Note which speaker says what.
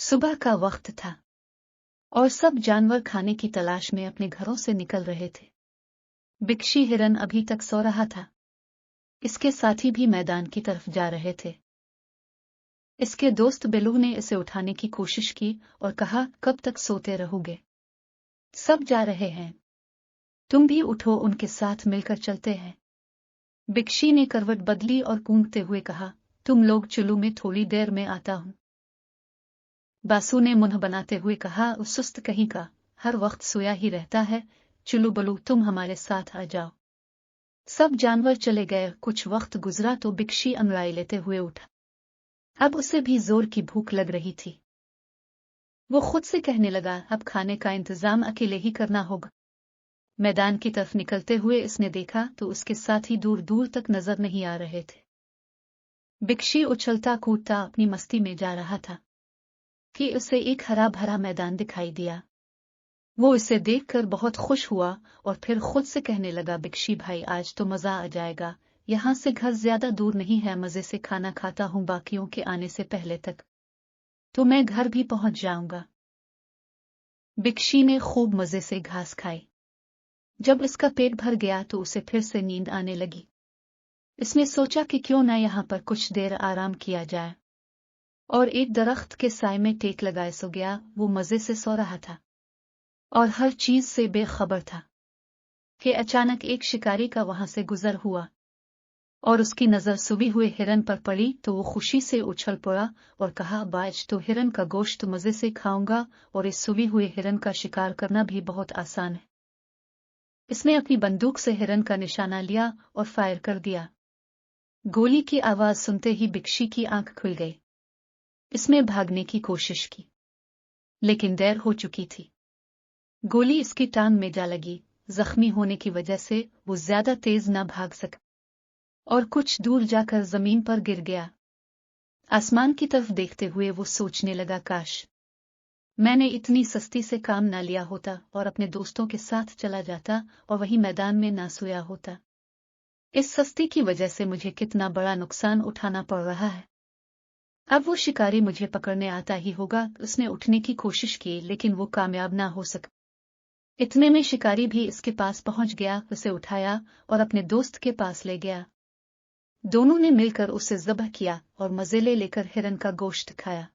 Speaker 1: सुबह का वक्त था और सब जानवर खाने की तलाश में अपने घरों से निकल रहे थे। बिक्षी हिरन अभी तक सो रहा था। इसके साथी भी मैदान की तरफ जा रहे थे। इसके दोस्त बिल्लू ने इसे उठाने की कोशिश की और कहा, कब तक सोते रहोगे? सब जा रहे हैं, तुम भी उठो, उनके साथ मिलकर चलते हैं। बिक्षी ने करवट बदली और कूंगते हुए कहा, तुम लोग चलो, मैं थोड़ी देर में आता हूं। बासु ने मुंह बनाते हुए कहा, उस सुस्त कहीं का, हर वक्त सोया ही रहता है। चलो बलू, तुम हमारे साथ आ जाओ। सब जानवर चले गए। कुछ वक्त गुजरा तो बिक्षी अंगड़ाई लेते हुए उठा। अब उसे भी जोर की भूख लग रही थी। वो खुद से कहने लगा, अब खाने का इंतजाम अकेले ही करना होगा। मैदान की तरफ निकलते हुए इसने देखा तो उसके साथी दूर दूर तक नजर नहीं आ रहे थे। बिक्षी उछलता कूदता अपनी मस्ती में जा रहा था कि उसे एक हरा भरा मैदान दिखाई दिया। वो इसे देखकर बहुत खुश हुआ और फिर खुद से कहने लगा, बिक्षी भाई, आज तो मजा आ जाएगा। यहाँ से घर ज्यादा दूर नहीं है, मजे से खाना खाता हूँ बाकियों के आने से पहले तक, तो मैं घर भी पहुंच जाऊंगा। बिक्षी ने खूब मजे से घास खाई। जब इसका पेट भर गया तो उसे फिर से नींद आने लगी। इसने सोचा कि क्यों ना यहाँ पर कुछ देर आराम किया जाए, और एक दरख्त के साए में टेक लगाए सो गया। वो मजे से सो रहा था और हर चीज से बेखबर था कि अचानक एक शिकारी का वहां से गुजर हुआ और उसकी नजर सुबह हुए हिरन पर पड़ी तो वो खुशी से उछल पड़ा और कहा, आज तो हिरन का गोश्त मजे से खाऊंगा, और इस सुबह हुए हिरन का शिकार करना भी बहुत आसान है। इसने अपनी बंदूक से हिरन का निशाना लिया और फायर कर दिया। गोली की आवाज सुनते ही बिक्षी की आंख खुल गई। इसने भागने की कोशिश की, लेकिन देर हो चुकी थी। गोली इसकी टांग में जा लगी। जख्मी होने की वजह से वो ज्यादा तेज न भाग सका और कुछ दूर जाकर जमीन पर गिर गया। आसमान की तरफ देखते हुए वो सोचने लगा, काश मैंने इतनी सस्ती से काम ना लिया होता और अपने दोस्तों के साथ चला जाता और वही मैदान में ना सोया होता। इस सस्ती की वजह से मुझे कितना बड़ा नुकसान उठाना पड़ रहा है। अब वो शिकारी मुझे पकड़ने आता ही होगा। उसने उठने की कोशिश की, लेकिन वो कामयाब ना हो सका। इतने में शिकारी भी इसके पास पहुंच गया, उसे उठाया और अपने दोस्त के पास ले गया। दोनों ने मिलकर उसे ज़ब्ह किया और मजे लेकर हिरन का गोश्त खाया।